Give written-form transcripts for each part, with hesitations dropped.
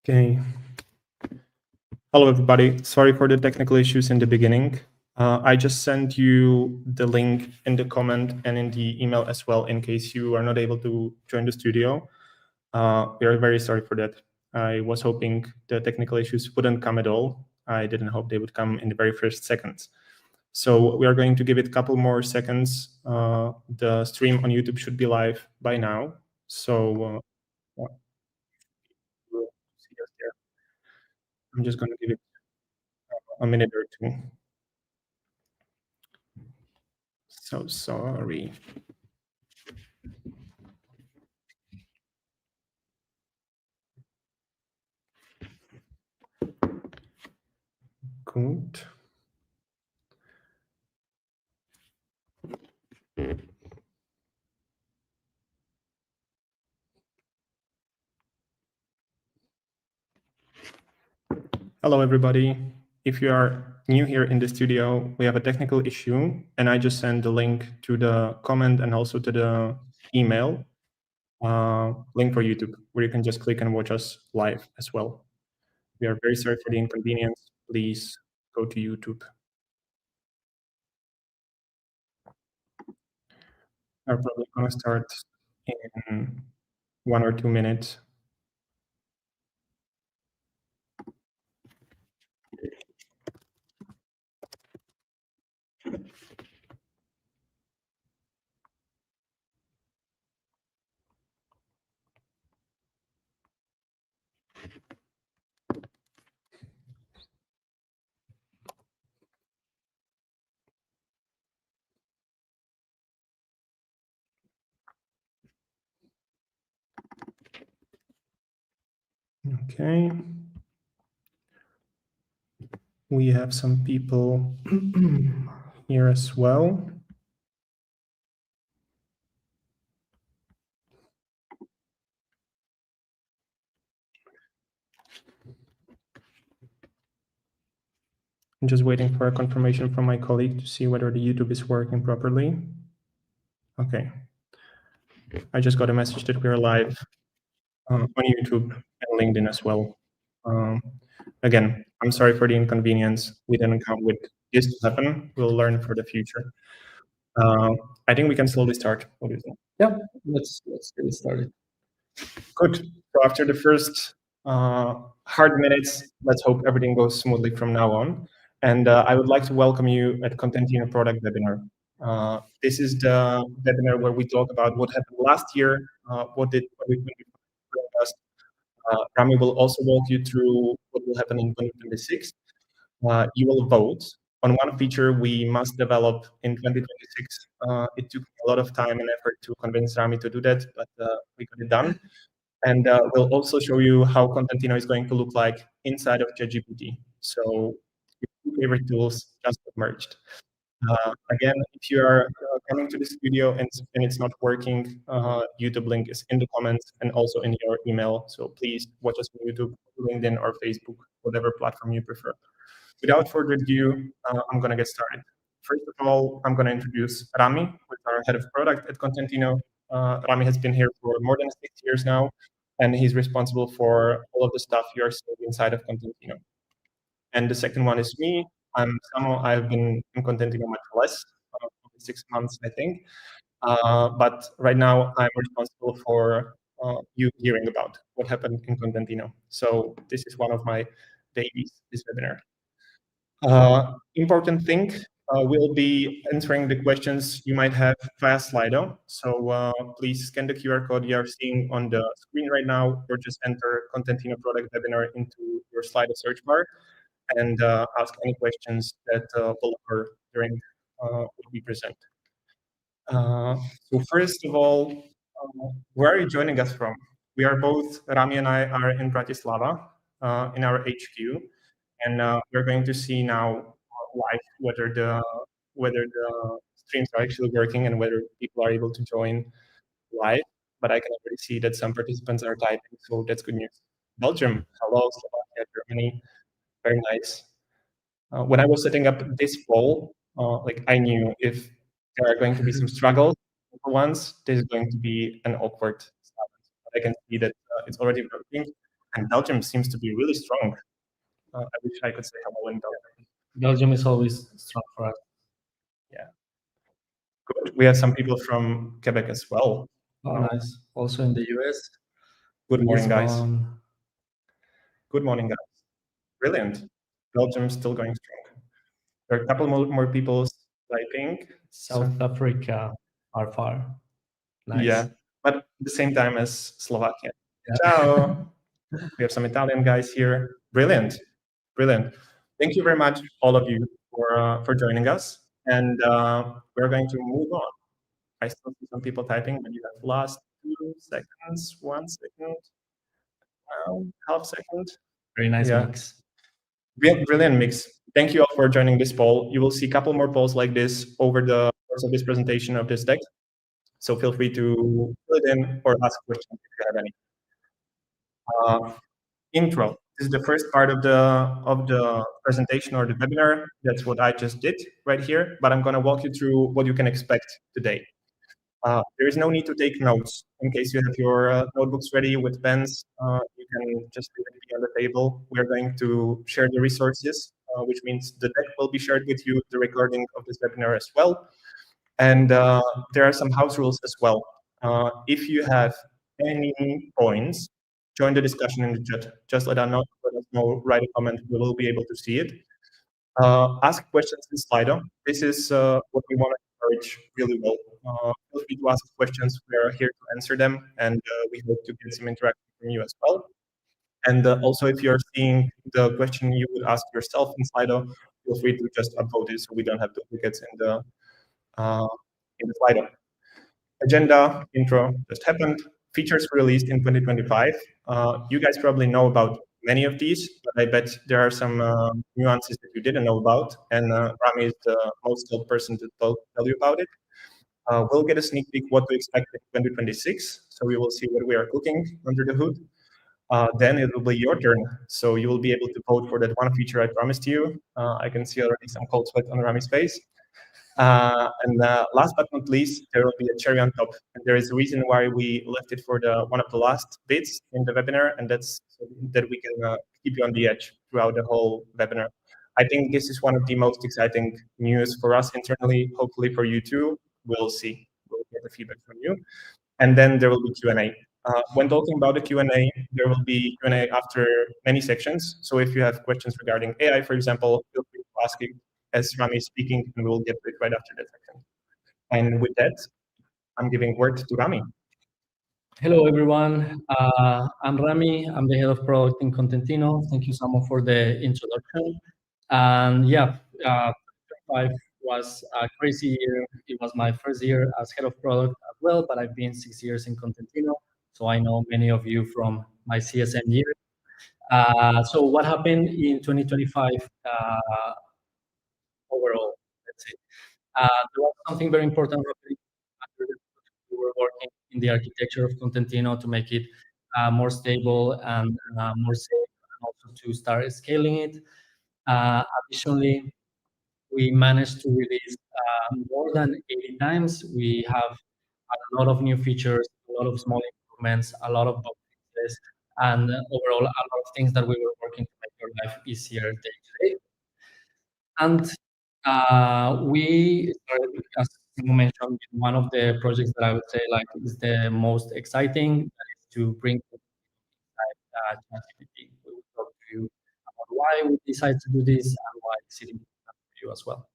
Okay. Hello, everybody. Sorry for the technical issues in the beginning. I just sent you the link in the comment and in the email as well, in case you are not able to join the studio. We are very sorry for that. I was hoping the technical issues wouldn't come at all. I didn't hope they would come in the very first seconds. So we are going to give it a couple more seconds. The stream on YouTube should be live by now. So we'll see us there. I'm just going to give it a minute or two. So sorry. Good. Hello, everybody. If you are new here in the studio, we have a technical issue, and I just sent the link to the comment and also to the email link for YouTube, where you can just click and watch us live as well. We are very sorry for the inconvenience. Please go to YouTube. I'm probably going to start in 1 or 2 minutes. Okay. We have some people here as well. I'm just waiting for a confirmation from my colleague to see whether the YouTube is working properly. Okay. I just got a message that we're live on YouTube and LinkedIn as well. Again, I'm sorry for the inconvenience. We didn't come with this to happen. We'll learn for the future. I think we can slowly start. What do you think? Yeah, let's get it started. Good. So after the first hard minutes, let's hope everything goes smoothly from now on. And I would like to welcome you at Contentino Product Webinar. This is the webinar where we talk about what happened last year, what we bring us. Rami will also walk you through what will happen in 2026. You will vote on one feature we must develop in 2026. It took a lot of time and effort to convince Rami to do that, but we got it done. And we'll also show you how Contentino is going to look like inside of ChatGPT. So your two favorite tools just got merged. Again, if you are coming to the studio and it's not working, YouTube link is in the comments and also in your email. So please watch us on YouTube, LinkedIn, or Facebook, whatever platform you prefer. Without further ado, I'm going to get started. First of all, I'm going to introduce Rami, who is our head of product at Contentino. Rami has been here for more than 6 years now, and he's responsible for all of the stuff you are seeing inside of Contentino. And the second one is me. I'm Samo. I've been in Contentino much less, 6 months, I think. But right now, I'm responsible for you hearing about what happened in Contentino. So this is one of my babies, this webinar. Important thing, we'll be answering the questions you might have via Slido. So please scan the QR code you are seeing on the screen right now, or just enter Contentino Product Webinar into your Slido search bar and ask any questions that will occur during what we present. So first of all, where are you joining us from? We are both, Rami and I are in Bratislava, in our HQ, and we're going to see now live whether the streams are actually working and whether people are able to join live. But I can already see that some participants are typing, so that's good news. Belgium, hello, Slovakia, Germany, very nice. When I was setting up this poll, I knew if there are going to be some struggles for once, this is going to be an awkward silence. But I can see that it's already working. And Belgium seems to be really strong. I wish I could say hello in Belgium. Belgium is always strong for us. Yeah. Good. We have some people from Quebec as well. Oh, nice. Also in the US. Good morning, guys. Lisbon. Good morning, guys. Brilliant. Belgium still going strong. There are a couple more people typing. South Africa are far. Nice. Yeah, but at the same time as Slovakia. Yeah. Ciao. We have some Italian guys here. Brilliant, brilliant. Thank you very much, all of you, for joining us. And we're going to move on. I still see some people typing, but you have lost 2 seconds, 1 second, half second. Very nice Yeah. mix. Brilliant mix. Thank you all for joining this poll. You will see a couple more polls like this over the course of this presentation of this deck. So feel free to fill it in or ask questions if you have any. Intro. This is the first part of the presentation or the webinar. That's what I just did right here. But I'm going to walk you through what you can expect today. There is no need to take notes. In case you have your notebooks ready with pens, you can just leave it on the table. We're going to share the resources, which means the deck will be shared with you, the recording of this webinar as well. And there are some house rules as well. If you have any points, join the discussion in the chat. Just let us know, write a comment. We will be able to see it. Ask questions in Slido. This is what we want to encourage really well. Feel free to ask questions. We are here to answer them, and we hope to get some interaction from you as well. And also, if you're seeing the question you would ask yourself in Slido, feel free to just upvote it so we don't have duplicates in the Slido. Agenda intro just happened. Features released in 2025. You guys probably know about many of these, but I bet there are some nuances that you didn't know about, and Rami is the most skilled person to tell you about it. We'll get a sneak peek what to expect in 2026, so we will see what we are cooking under the hood. Then it will be your turn, so you will be able to vote for that one feature I promised you. I can see already some cold sweat on Rami's face. And last but not least, there will be a cherry on top. And there is a reason why we left it for one of the last bits in the webinar, and that's so that we can keep you on the edge throughout the whole webinar. I think this is one of the most exciting news for us internally, hopefully for you too. We'll see. We'll get the feedback from you. And then there will be Q&A. When talking about the Q&A, there will be Q&A after many sections. So if you have questions regarding AI, for example, feel free to ask it as Rami is speaking, and we'll get to it right after that section. And with that, I'm giving word to Rami. Hello, everyone. I'm Rami. I'm the head of product in Kontentino. Thank you, Samo, for the introduction. And yeah, 2025 was a crazy year. It was my first year as head of product as well, but I've been 6 years in Kontentino, so I know many of you from my CSM year. So what happened in 2025 overall? Let's say there was something very important happening. We were working in the architecture of Contentino to make it more stable and more safe, and also to start scaling it. Additionally, we managed to release more than 80 times. We have a lot of new features, a lot of small improvements, a lot of bug fixes, and overall, a lot of things that we were working to make your life easier day to day. And we started, as you mentioned, one of the projects that I would say like is the most exciting, that is to bring inside ChatGPT. We will talk to you about why we decided to do this and why it's important for you as well.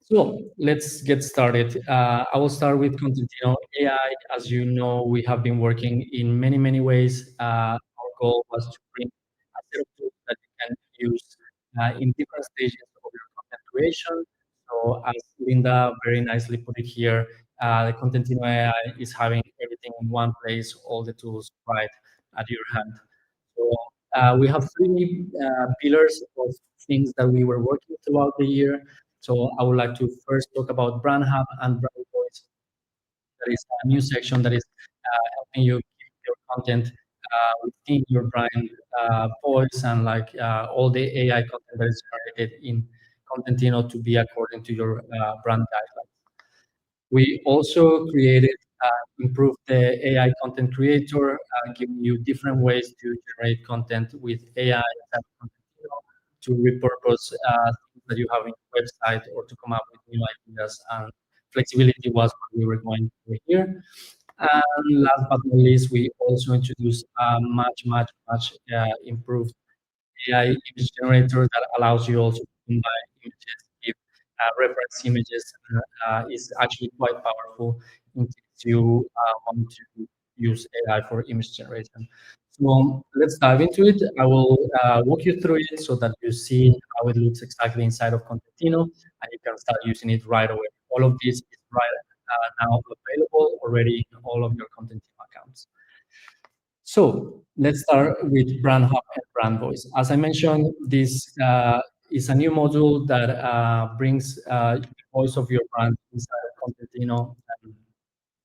So let's get started. I will start with Contentino AI. As you know, we have been working in many, many ways. Our goal was to bring a set of tools that you can use in different stages of your content creation. So as Linda very nicely put it here, the Contentino AI is having everything in one place, all the tools right at your hand. So we have three pillars of things that we were working throughout the year. So I would like to first talk about Brand Hub and Brand Voice. That is a new section that is helping you keep your content within your brand voice and like all the AI content that is created in Contentino to be according to your brand guidelines. We also created improve the AI content creator, giving you different ways to generate content with AI to repurpose things that you have in your website or to come up with new ideas. And flexibility was what we were going over here. And last but not least, we also introduced a much improved AI image generator that allows you also to combine images, give reference images, is actually quite powerful in case you want to use AI for image generation. So let's dive into it. I will walk you through it so that you see how it looks exactly inside of Contentino, and you can start using it right away. All of this is right now available already in all of your Contentino accounts. So let's start with Brand Hub and Brand Voice. As I mentioned, this is a new module that brings the voice of your brand inside of Contentino. And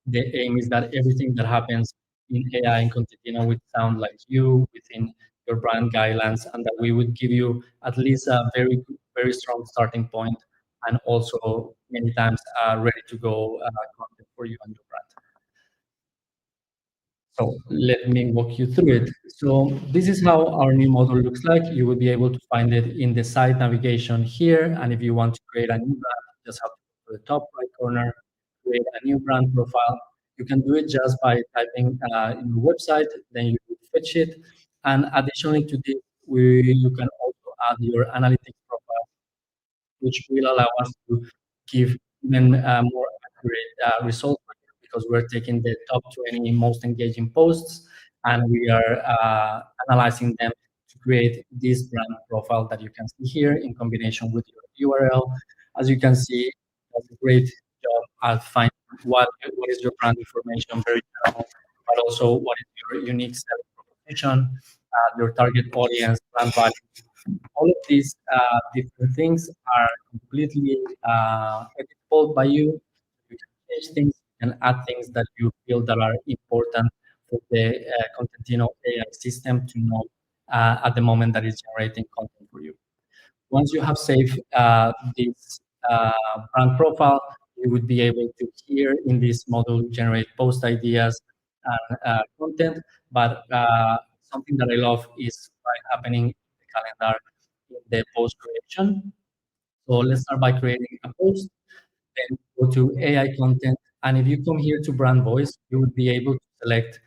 the aim is that everything that happens in AI and Contentino would sound like you within your brand guidelines, and that we would give you at least a very strong starting point, and also many times ready to go content for you and your brand. So let me walk you through it. So this is how our new model looks like. You will be able to find it in the site navigation here. And if you want to create a new brand, you just have to go to the top right corner, create a new brand profile. You can do it just by typing in your website, then you fetch it. And additionally to this, you can also add your analytics profile, which will allow us to give even more accurate results because we're taking the top 20 most engaging posts and we are analyzing them to create this brand profile that you can see here in combination with your URL. As you can see, it does a great job at finding what is your brand information, very general, but also what is your unique selling proposition, your target audience, brand value. All of these different things are completely editable by you. You can change things and add things that you feel that are important for the Contentino AI system to know at the moment that it's generating content for you. Once you have saved this brand profile, you would be able to here in this module generate post ideas and content. But something that I love is right happening in the calendar in the post creation. So let's start by creating a post, then go to AI content. And if you come here to brand voice, you would be able to select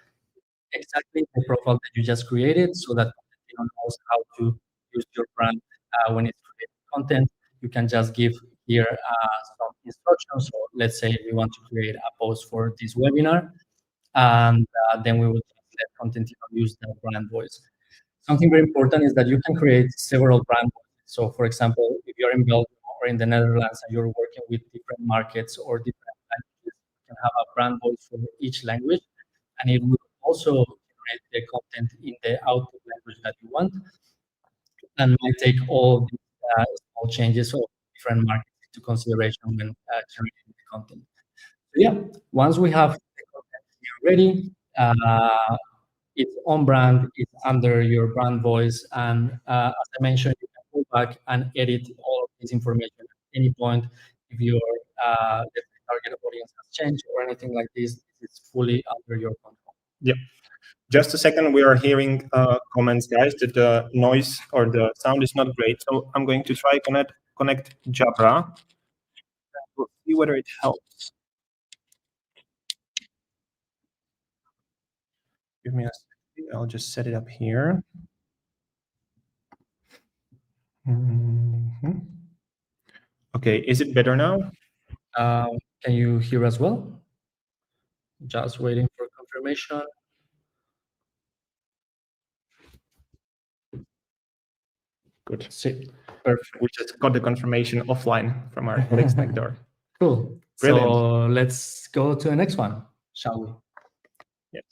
exactly the profile that you just created so that you knows how to use your brand when it's creating content. You can just give here some instructions. So let's say we want to create a post for this webinar, and then we will just let content use the brand voice. Something very important is that you can create several brand voices. So for example, if you're in Belgium or in the Netherlands and you're working with different markets or different languages, you can have a brand voice for each language, and it will also generate the content in the output language that you want, and might take all these small changes of different markets into consideration when generating the content. So yeah, once we have the content here ready, it's on brand, it's under your brand voice, and as I mentioned, you can go back and edit all of this information at any point if your the target audience has changed or anything like this. It's fully under your control. Yep. Just a second, we are hearing comments, guys, that the noise or the sound is not great. So I'm going to try connect Jabra. We'll see whether it helps. Give me a second. I'll just set it up here. Okay, is it better now? Can you hear as well? Just waiting for confirmation. Good. See, perfect. We just got the confirmation offline from our colleagues next door. Cool. Brilliant. So let's go to the next one, shall we? Yes.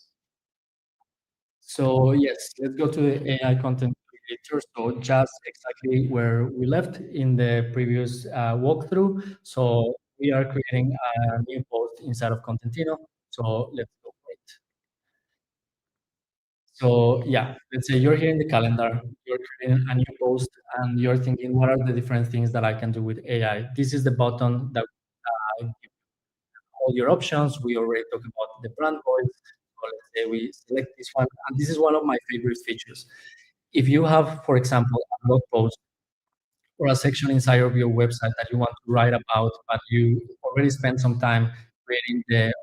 So yes, let's go to the AI content creator. So just exactly where we left in the previous walkthrough. So we are creating a new post inside of Contentino. So let's go for it. So yeah, let's say you're here in the calendar, you're creating a new post, and you're thinking, what are the different things that I can do with AI? This is the button that all your options. We already talked about the brand voice. So let's say we select this one, and this is one of my favorite features. If you have, for example, a blog post or a section inside of your website that you want to write about, but you already spent some time creating the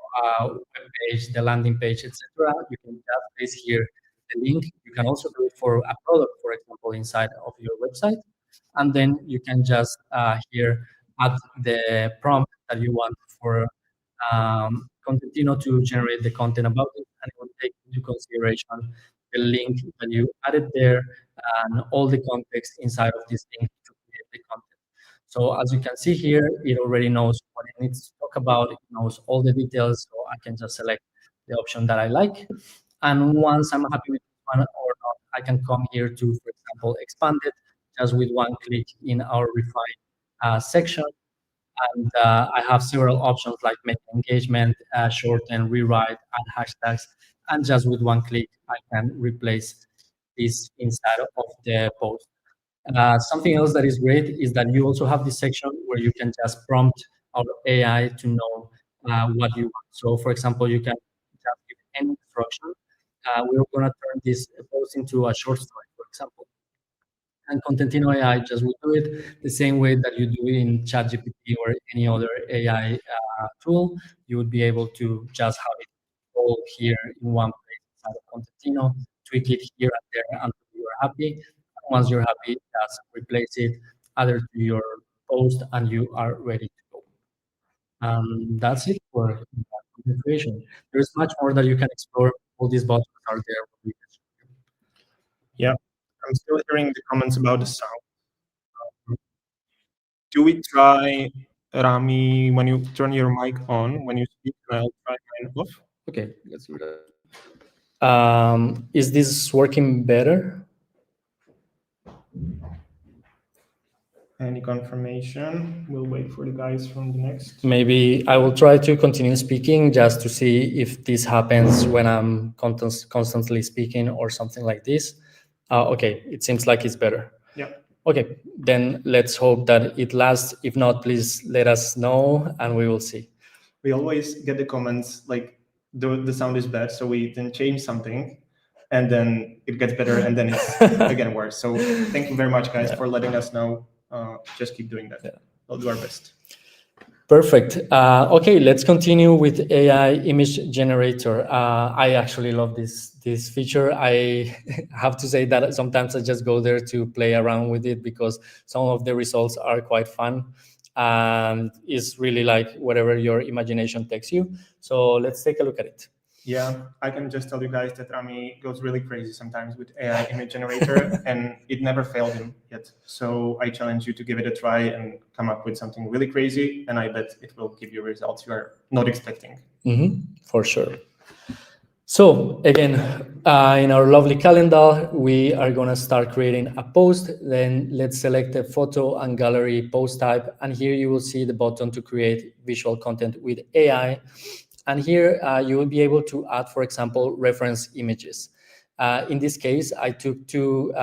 web page, the landing page, etc., you can just place here the link. You can also do it for a product, for example, inside of your website, and then you can just here add the prompt that you want for Contentino to generate the content about it, and it will take into consideration the link that you added there and all the context inside of this link to create the content. So as you can see here, it already knows what it needs to talk about. It knows all the details, so I can just select the option that I like. And once I'm happy with one or not, I can come here to, for example, expand it just with one click in our refine section. And I have several options like make engagement, shorten, rewrite, add hashtags. And just with one click, I can replace this inside of the post. Something else that is great is that you also have this section where you can just prompt our AI to know what you want. So, for example, you can just give any instruction. We're going to turn this post into a short story, for example. And Contentino AI just will do it the same way that you do in ChatGPT or any other AI tool. You would be able to just have it all here in one place inside of Contentino, tweak it here and there until you are happy. And once you're happy, just replace it, add it to your post, and you are ready to go. That's it for content creation. There's much more that you can explore. All these buttons are there. Yeah, I'm still hearing the comments about the sound. Do we try, Rami, when you turn your mic on, when you speak, and I'll try mine off? Okay, let's do that. Is this working better? Any confirmation? We'll wait for the guys from the next. Maybe I will try to continue speaking just to see if this happens when I'm constantly speaking or something like this. Okay, it seems like it's better. Yeah. Okay, then let's hope that it lasts. If not, please let us know and we will see. We always get the comments like the sound is bad, so we then change something, and then it gets better, and then it's again worse. So thank you very much, guys, for letting us know. Just keep doing that. Yeah. We'll do our best. Perfect. Okay, let's continue with AI image generator. I actually love this feature. I have to say that sometimes I just go there to play around with it because some of the results are quite fun and it's really like whatever your imagination takes you. So let's take a look at it. Yeah, I can just tell you guys that Rami goes really crazy sometimes with AI image generator, and it never failed him yet. So I challenge you to give it a try and come up with something really crazy, and I bet it will give you results you are not expecting. For sure. So again, in our lovely calendar, we are going to start creating a post. Then let's select a photo and gallery post type. And here you will see the button to create visual content with AI. And here you will be able to add, for example, reference images. In this case, I took two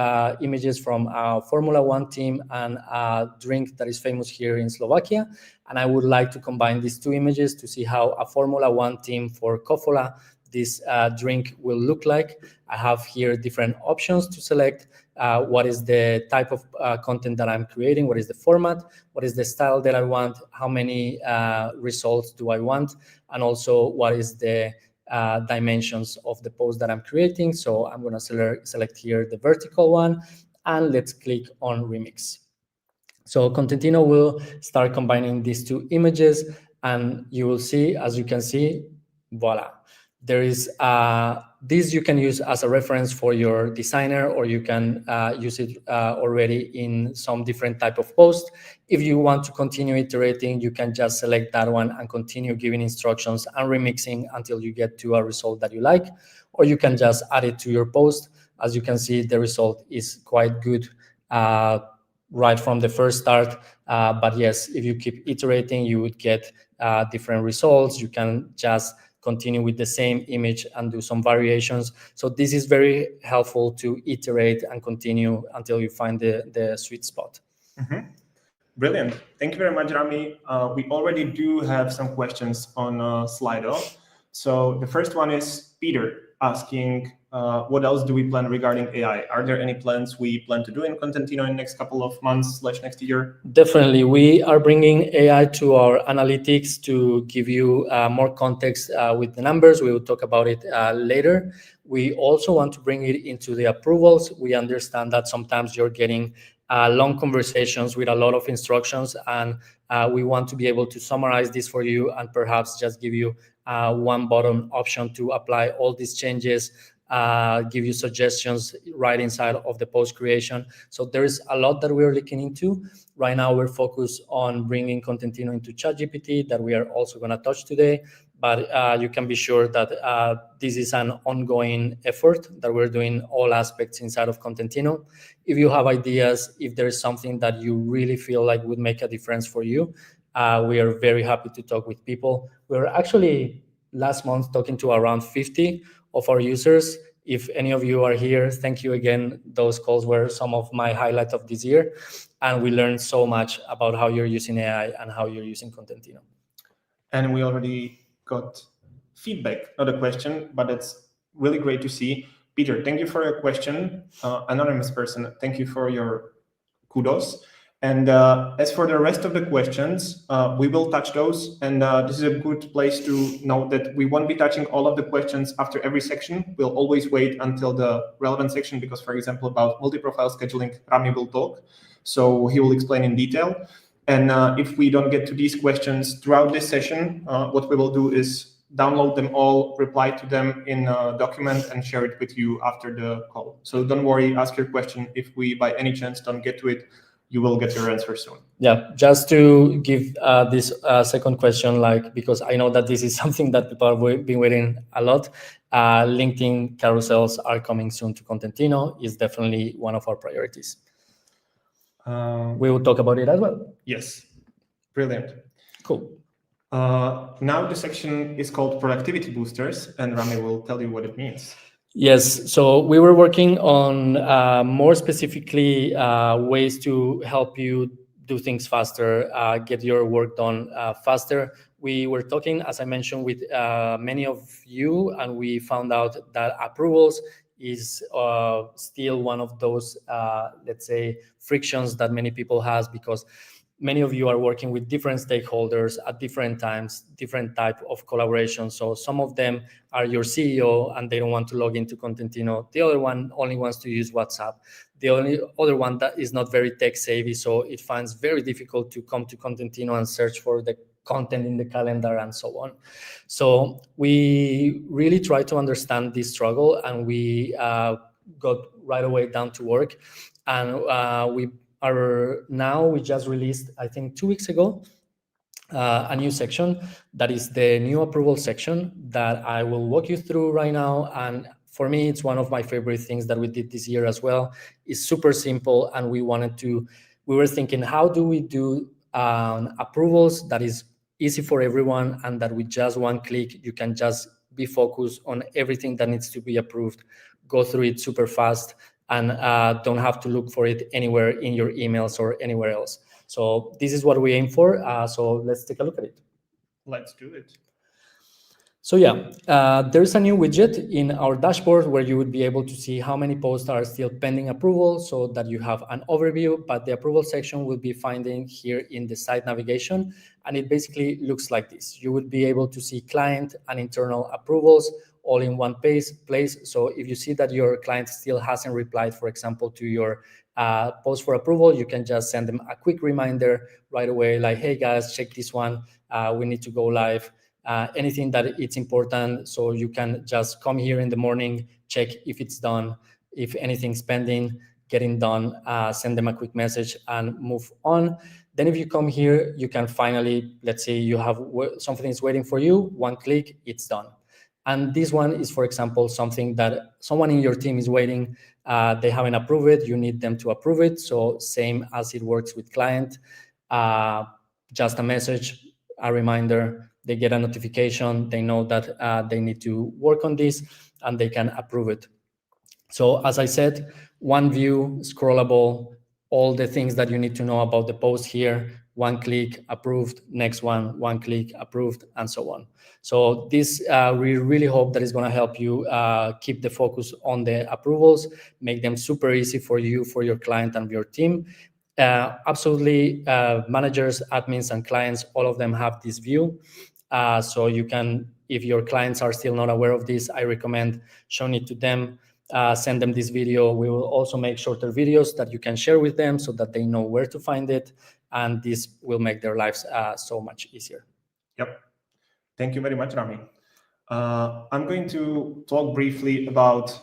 images from a Formula One team and a drink that is famous here in Slovakia. And I would like to combine these two images to see how a Formula One team for Kofola, this drink will look like. I have here different options to select. What is the type of content that I'm creating? What is the format? What is the style that I want? How many results do I want? And also what is the dimensions of the post that I'm creating. So I'm going to select here the vertical one and let's click on remix. So Contentino will start combining these two images and you will see, as you can see, voila. There is this you can use as a reference for your designer, or you can use it already in some different type of post. If you want to continue iterating, you can just select that one and continue giving instructions and remixing until you get to a result that you like, or you can just add it to your post. As you can see, the result is quite good right from the first start. But yes, if you keep iterating, you would get different results. You can just continue with the same image and do some variations. So this is very helpful to iterate and continue until you find the sweet spot. Brilliant. Thank you very much, Rami. We already do have some questions on Slido. So the first one is Peter asking, what else do we plan regarding AI? Are there any plans we plan to do in Contentino in the next couple of months / next year? Definitely. We are bringing AI to our analytics to give you more context with the numbers. We will talk about it later. We also want to bring it into the approvals. We understand that sometimes you're getting long conversations with a lot of instructions, and we want to be able to summarize this for you and perhaps just give you one button option to apply all these changes, give you suggestions right inside of the post creation. So there is a lot that we're looking into. Right now, we're focused on bringing Contentino into ChatGPT that we are also going to touch today. But you can be sure that this is an ongoing effort that we're doing all aspects inside of Contentino. If you have ideas, if there is something that you really feel like would make a difference for you, we are very happy to talk with people. We were actually last month talking to around 50 of our users. If any of you are here, thank you again. Those calls were some of my highlights of this year. And we learned so much about how you're using AI and how you're using Contentino. And we already got feedback, not a question, but it's really great to see. Peter, thank you for your question. Anonymous person, thank you for your kudos. And as for the rest of the questions, we will touch those. And this is a good place to note that we won't be touching all of the questions after every section. We'll always wait until the relevant section because, for example, about multi-profile scheduling, Rami will talk. So he will explain in detail. And if we don't get to these questions throughout this session, what we will do is download them all, reply to them in a document, and share it with you after the call. So don't worry, ask your question. If we, by any chance, don't get to it, you will get your answer soon. Yeah, just to give this second question, because I know that this is something that people have been waiting a lot. LinkedIn carousels are coming soon to Contentino. Is definitely one of our priorities. We will talk about it as well. Yes, brilliant. Cool. Now the section is called Productivity Boosters, and Rami will tell you what it means. Yes, so we were working on more specifically ways to help you do things faster, get your work done faster. We were talking, as I mentioned, with many of you, and we found out that approvals is still one of those, let's say, frictions that many people has, because many of you are working with different stakeholders at different times, different type of collaboration. So some of them are your CEO and they don't want to log into Contentino. The other one only wants to use WhatsApp. The only other one that is not very tech savvy, so it finds very difficult to come to Contentino and search for the content in the calendar and so on. So we really try to understand this struggle, and we got right away down to work. And we just released, I think 2 weeks ago, a new section that is the new approval section that I will walk you through right now. And for me, it's one of my favorite things that we did this year as well. It's super simple, and we were thinking, how do we do approvals that is easy for everyone, and that with just one click you can just be focused on everything that needs to be approved, go through it super fast, and don't have to look for it anywhere in your emails or anywhere else. So this is what we aim for. So let's take a look at it. Let's do it. So yeah, there's a new widget in our dashboard where you would be able to see how many posts are still pending approval, so that you have an overview. But the approval section will be finding here in the site navigation, and it basically looks like this. You would be able to see client and internal approvals all in one place. So if you see that your client still hasn't replied, for example, to your post for approval, you can just send them a quick reminder right away, like, hey guys, check this one. We need to go live. Anything that it's important, so you can just come here in the morning, check if it's done, if anything's pending, getting done, send them a quick message and move on. Then if you come here, you can finally, let's say you have something is waiting for you, one click, it's done. And this one is, for example, something that someone in your team is waiting, they haven't approved it, you need them to approve it. So same as it works with client, just a message, a reminder, they get a notification, they know that they need to work on this, and they can approve it. So as I said, one view, scrollable, all the things that you need to know about the post here. One click, approved. Next one click, approved, and so on. So this, we really hope that is going to help you keep the focus on the approvals, make them super easy for you, for your client, and your team. Absolutely, managers, admins, and clients, all of them have this view. So you can, if your clients are still not aware of this, I recommend showing it to them. Send them this video. We will also make shorter videos that you can share with them so that they know where to find it, and this will make their lives so much easier. Yep. Thank you very much, Rami. I'm going to talk briefly about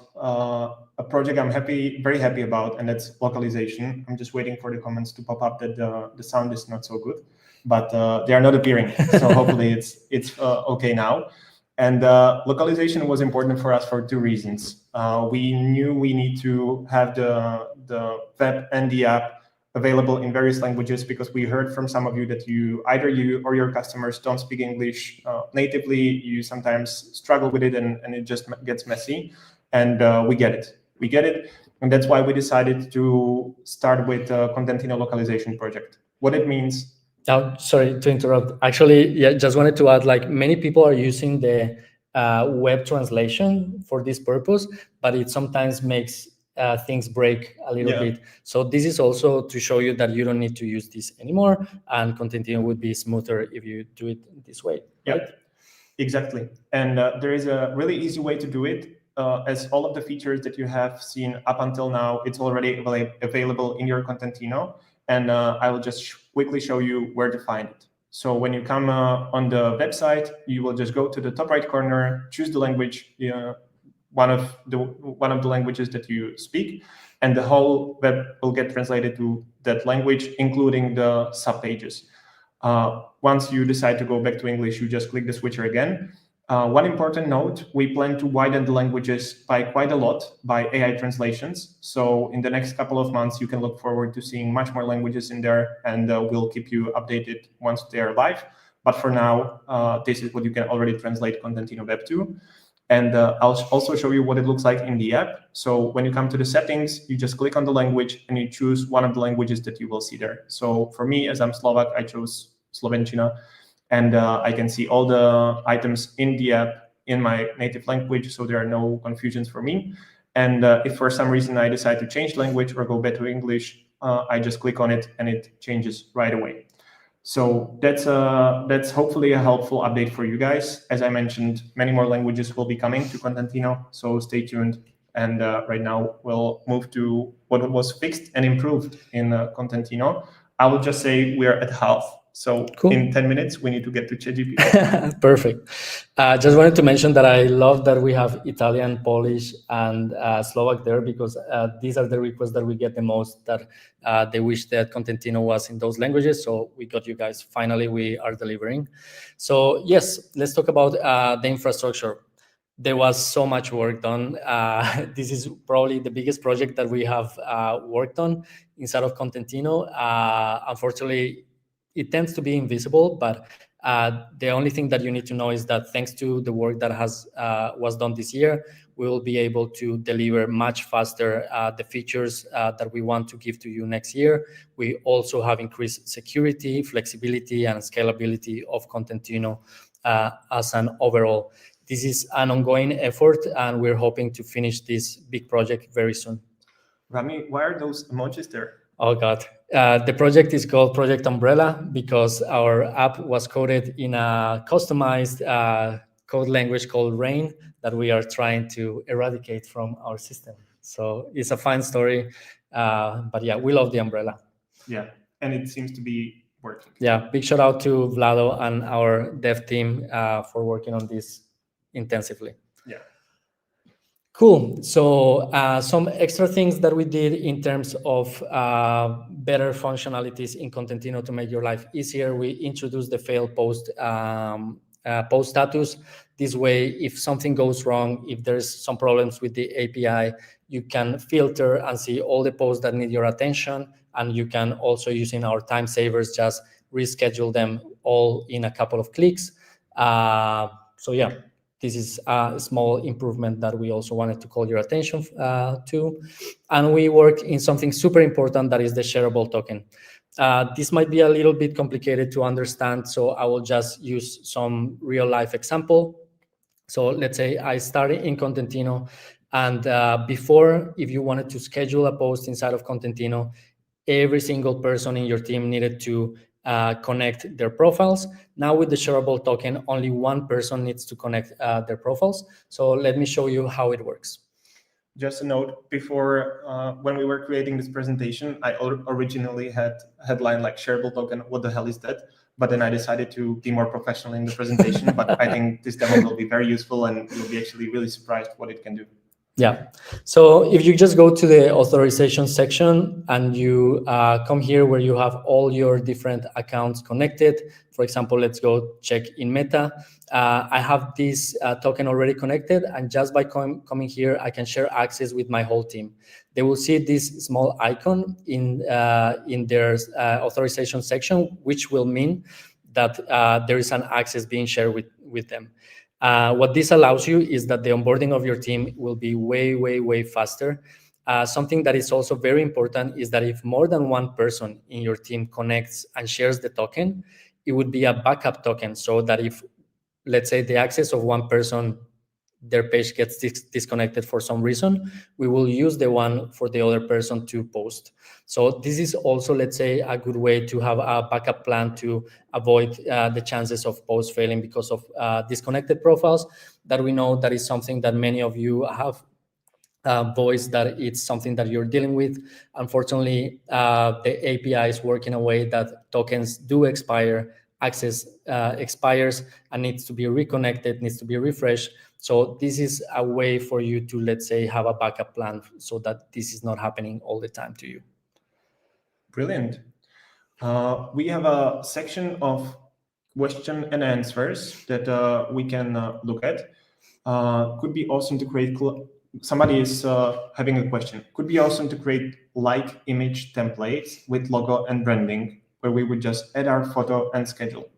a project I'm very happy about, and that's localization. I'm just waiting for the comments to pop up that the sound is not so good, but they are not appearing. So hopefully it's okay now. And localization was important for us for two reasons. We knew we need to have the web and the app available in various languages, because we heard from some of you that either you or your customers don't speak English natively. You sometimes struggle with it, and it just gets messy. And we get it. And that's why we decided to start with a Contentino localization project. What it means. Oh, sorry to interrupt. Actually, yeah, just wanted to add, like, many people are using the web translation for this purpose, but it sometimes makes things break a little bit. So this is also to show you that you don't need to use this anymore, and Contentino would be smoother if you do it this way. Yeah, right? Exactly. And there is a really easy way to do it. As all of the features that you have seen up until now, it's already available in your Contentino. And I will just quickly show you where to find it. So when you come on the website, you will just go to the top right corner, choose the language, one of the languages that you speak, and the whole web will get translated to that language, including the subpages. Once you decide to go back to English, you just click the switcher again. One important note, we plan to widen the languages by quite a lot by AI translations. So in the next couple of months, you can look forward to seeing much more languages in there, and we'll keep you updated once they are live. But for now, this is what you can already translate Contentino Web to. And I'll also show you what it looks like in the app. So when you come to the settings, you just click on the language and you choose one of the languages that you will see there. So for me, as I'm Slovak, I chose Slovenčina. And I can see all the items in the app in my native language, so there are no confusions for me. And if for some reason I decide to change language or go back to English, I just click on it and it changes right away. So that's hopefully a helpful update for you guys. As I mentioned, many more languages will be coming to Contentino, so stay tuned. And right now we'll move to what was fixed and improved in Contentino. I will just say we're at half. So cool. In 10 minutes, we need to get to ChatGPT. Perfect. Just wanted to mention that I love that we have Italian, Polish, and Slovak there, because these are the requests that we get the most, that they wish that Contentino was in those languages. So we got you guys. Finally, we are delivering. So yes, let's talk about the infrastructure. There was so much work done. This is probably the biggest project that we have worked on inside of Contentino. Unfortunately, it tends to be invisible, but the only thing that you need to know is that thanks to the work that was done this year, we will be able to deliver much faster the features that we want to give to you next year. We also have increased security, flexibility, and scalability of Contentino as an overall. This is an ongoing effort, and we're hoping to finish this big project very soon. Rami, why are those emojis there? Oh, God. The project is called Project Umbrella because our app was coded in a customized code language called Rain that we are trying to eradicate from our system. So it's a fine story. But yeah, we love the umbrella. Yeah, and it seems to be working. Yeah, big shout out to Vlado and our dev team for working on this intensively. Yeah. Cool. So some extra things that we did in terms of better functionalities in Contentino to make your life easier. We introduced the fail post post status. This way, if something goes wrong, if there's some problems with the API, you can filter and see all the posts that need your attention. And you can also, using our time savers, just reschedule them all in a couple of clicks. So yeah. this is a small improvement that we also wanted to call your attention to. And we work in something super important, that is the shareable token. This might be a little bit complicated to understand, so I will just use some real life example. So let's say I started in Kontentino, and before, if you wanted to schedule a post inside of Kontentino, every single person in your team needed to connect their profiles. Now with the shareable token, only one person needs to connect their profiles. So let me show you how it works. Just a note, before when we were creating this presentation, I originally had a headline like shareable token, what the hell is that? But then I decided to be more professional in the presentation. But I think this demo will be very useful, and you'll be actually really surprised what it can do. Yeah. So if you just go to the authorization section and you come here where you have all your different accounts connected. For example, let's go check in Meta. I have this token already connected, and just by coming here, I can share access with my whole team. They will see this small icon in their authorization section, which will mean that there is an access being shared with them. What this allows you is that the onboarding of your team will be way, way, way faster. Something that is also very important is that if more than one person in your team connects and shares the token, it would be a backup token, so that if, let's say, the access of one person, their page gets disconnected for some reason, we will use the one for the other person to post. So this is also, let's say, a good way to have a backup plan to avoid the chances of posts failing because of disconnected profiles, that we know that is something that many of you have voice, that it's something that you're dealing with. Unfortunately, the API is working in a way that tokens do expire, access expires and needs to be reconnected, needs to be refreshed. So this is a way for you to, let's say, have a backup plan so that this is not happening all the time to you. Brilliant. We have a section of question and answers that we can look at. Could be awesome to create, somebody is having a question. Could be awesome to create like image templates with logo and branding, where we would just add our photo and schedule.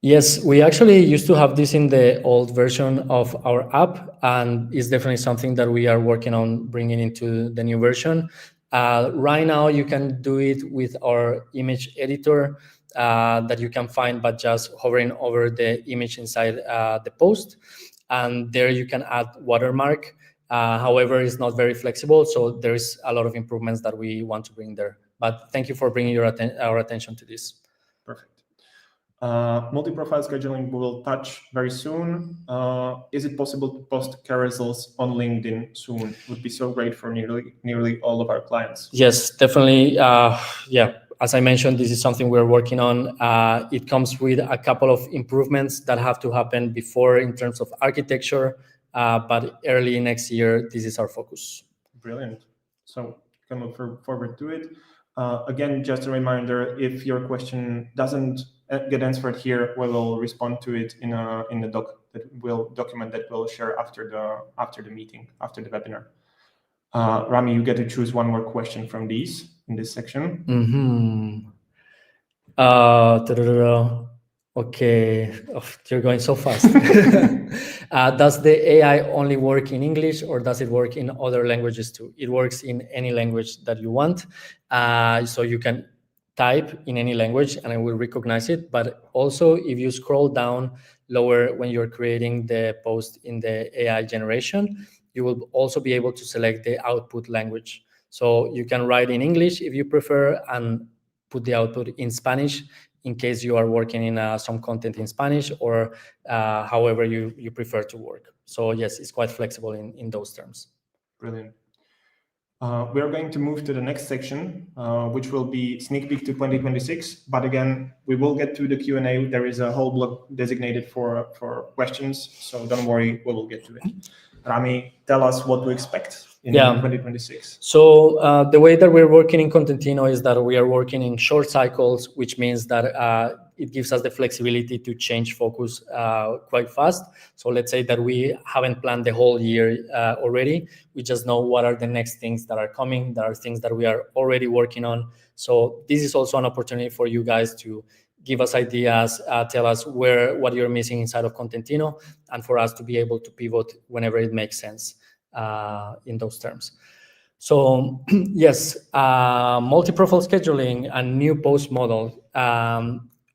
Yes, we actually used to have this in the old version of our app, and it's definitely something that we are working on bringing into the new version. Right now, you can do it with our image editor that you can find by just hovering over the image inside the post. And there you can add watermark. However, it's not very flexible, so there's a lot of improvements that we want to bring there. But thank you for bringing our attention to this. Perfect. Multi-profile scheduling we will touch very soon. Is it possible to post carousels on LinkedIn soon? Would be so great for nearly all of our clients. Yes, definitely. Yeah, as I mentioned, this is something we're working on. It comes with a couple of improvements that have to happen before in terms of architecture, but early next year, this is our focus. Brilliant. So can look forward to it. Again, just a reminder, if your question doesn't get answered here, we will respond to it in the document that we'll share after the meeting, after the webinar. Rami, you get to choose one more question from these in this section. Okay, you're going so fast. Does the AI only work in English, or does it work in other languages too? It works in any language that you want. So you can type in any language and it will recognize it. But also, if you scroll down lower when you're creating the post in the AI generation, you will also be able to select the output language. So you can write in English if you prefer, and put the output in Spanish in case you are working in some content in Spanish, or however you prefer to work. So yes, it's quite flexible in those terms. Brilliant. We are going to move to the next section, which will be sneak peek to 2026. But again, we will get to the Q&A. There is a whole block designated for questions, so don't worry, we will get to it. Rami, tell us what to expect in 2026. So the way that we're working in Kontentino is that we are working in short cycles, which means that it gives us the flexibility to change focus quite fast. So let's say that we haven't planned the whole year already. We just know what are the next things that are coming. There are things that we are already working on. So this is also an opportunity for you guys to give us ideas, tell us what you're missing inside of Contentino, and for us to be able to pivot whenever it makes sense in those terms. So yes, multi-profile scheduling and new post model.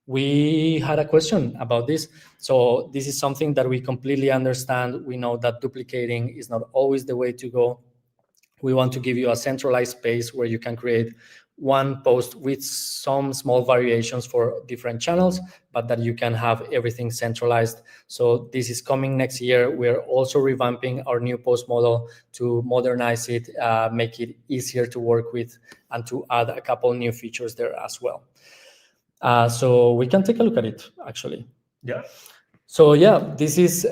We had a question about this. So this is something that we completely understand. We know that duplicating is not always the way to go. We want to give you a centralized space where you can create one post with some small variations for different channels, but that you can have everything centralized. So this is coming next year. We're also revamping our new post model to modernize it, make it easier to work with, and to add a couple new features there as well. So we can take a look at it, actually. Yeah. So yeah, this is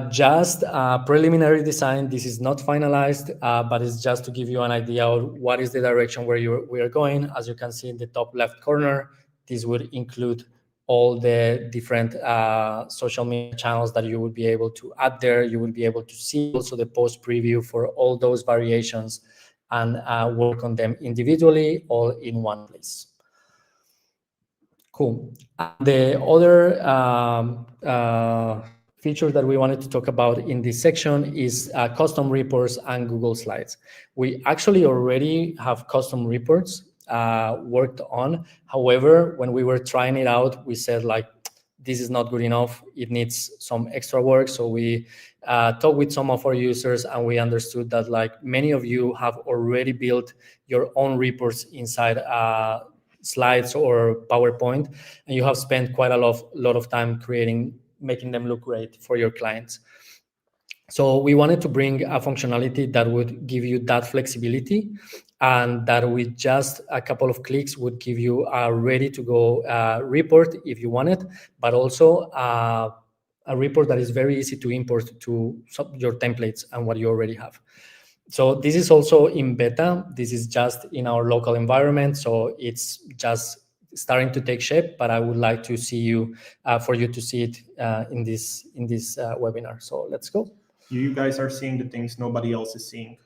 just a preliminary design. This is not finalized, but it's just to give you an idea of what is the direction where we are going. As you can see in the top left corner, this would include all the different social media channels that you would be able to add there. You will be able to see also the post preview for all those variations and work on them individually, all in one place. Cool. The other feature that we wanted to talk about in this section is custom reports and Google Slides. We actually already have custom reports worked on. However, when we were trying it out, we said like, this is not good enough. It needs some extra work. So we talked with some of our users, and we understood that like many of you have already built your own reports inside Slides or PowerPoint, and you have spent quite a lot of time making them look great for your clients. So we wanted to bring a functionality that would give you that flexibility, and that with just a couple of clicks would give you a ready-to-go report if you want it, but also a report that is very easy to import to your templates and what you already have. So this is also in beta. This is just in our local environment, so it's just starting to take shape. But I would like to see you, for you to see it in this webinar. So let's go. You guys are seeing the things nobody else is seeing.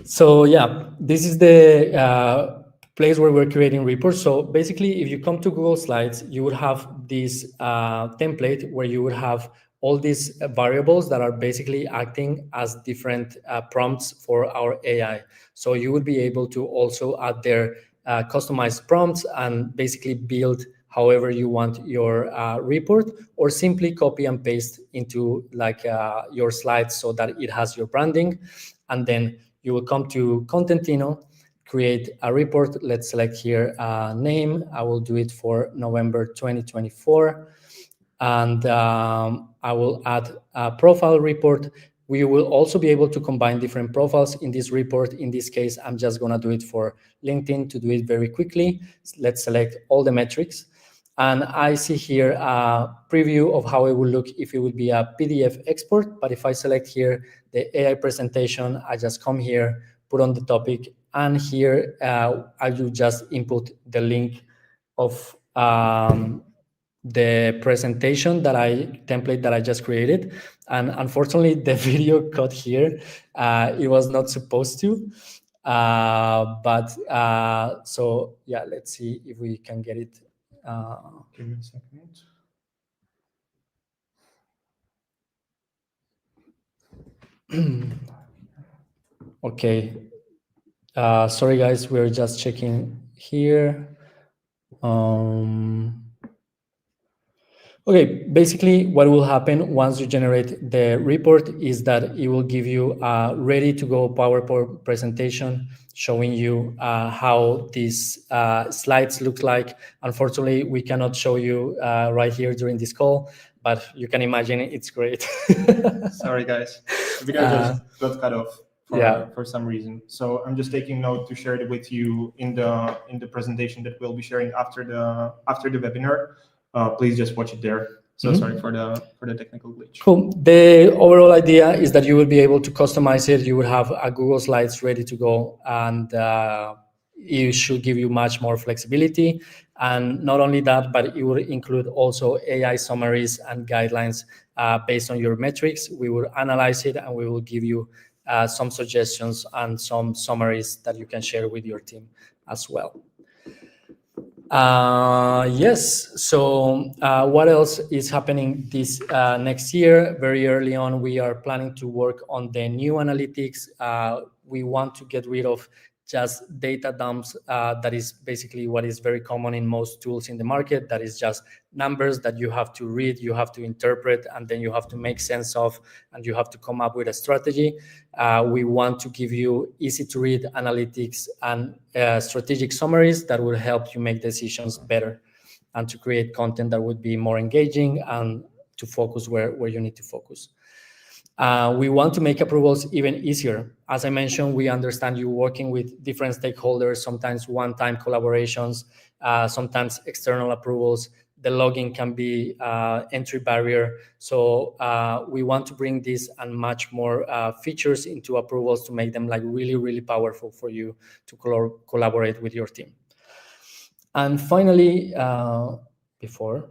So yeah, this is the place where we're creating reports. So basically, if you come to Google Slides, you would have this template where you would have all these variables that are basically acting as different prompts for our AI. So you would be able to also add their customized prompts and basically build however you want your report, or simply copy and paste into like your slides so that it has your branding. And then you will come to Contentino, create a report. Let's select here name. I will do it for November 2024. And I will add a profile report. We will also be able to combine different profiles in this report. In this case, I'm just going to do it for LinkedIn to do it very quickly. Let's select all the metrics. And I see here a preview of how it will look if it would be a PDF export. But if I select here the AI presentation, I just come here, put on the topic, and here I will just input the link of the presentation template that I just created. And unfortunately, the video cut here. It was not supposed to. So yeah, let's see if we can get it. Give me a second. Okay. Sorry, guys, we're just checking here. Okay, basically what will happen once you generate the report is that it will give you a ready-to-go PowerPoint presentation showing you how these slides look like. Unfortunately, we cannot show you right here during this call, but you can imagine it's great. Sorry, guys. The video just got cut off for some reason. So I'm just taking note to share it with you in the presentation that we'll be sharing after the webinar. Please just watch it there. So sorry for the technical glitch. Cool. The overall idea is that you will be able to customize it. You will have a Google Slides ready to go, and it should give you much more flexibility. And not only that, but it will include also AI summaries and guidelines based on your metrics. We will analyze it, and we will give you some suggestions and some summaries that you can share with your team as well. Yes. So, what else is happening this next year? Very early on, we are planning to work on the new analytics. We want to get rid of just data dumps. That is basically what is very common in most tools in the market. That is just numbers that you have to read, you have to interpret, and then you have to make sense of, and you have to come up with a strategy. We want to give you easy to read analytics and strategic summaries that will help you make decisions better and to create content that would be more engaging and to focus where you need to focus. We want to make approvals even easier. As I mentioned, we understand you working with different stakeholders, sometimes one-time collaborations, sometimes external approvals. The login can be entry barrier. So we want to bring this and much more features into approvals to make them like really, really powerful for you to collaborate with your team. And finally, before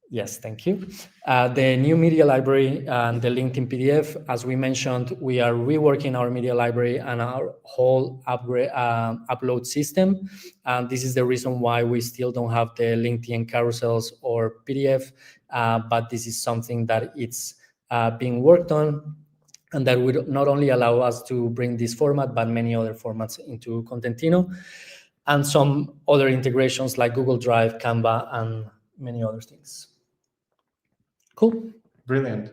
Yes, thank you. The new media library and the LinkedIn PDF, as we mentioned, we are reworking our media library and our whole upload system. And this is the reason why we still don't have the LinkedIn carousels or PDF, but this is something that it's being worked on, and that would not only allow us to bring this format, but many other formats into Contentino, and some other integrations like Google Drive, Canva, and many other things. Cool. Brilliant.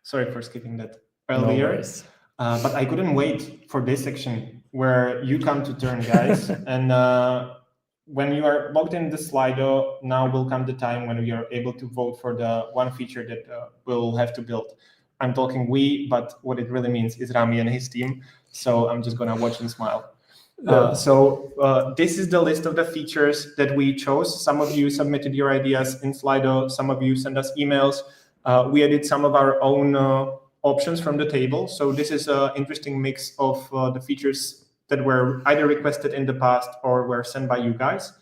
Sorry for skipping that No earlier. worries. But I couldn't wait for this section where you come to turn, guys. And when you are logged in the Slido, now will come the time when we are able to vote for the one feature that we'll have to build. I'm talking we, but what it really means is Rami and his team. So I'm just gonna watch and smile. So this is the list of the features that we chose. Some of you submitted your ideas in Slido. Some of you sent us emails. We added some of our own options from the table. So this is an interesting mix of the features that were either requested in the past or were sent by you guys.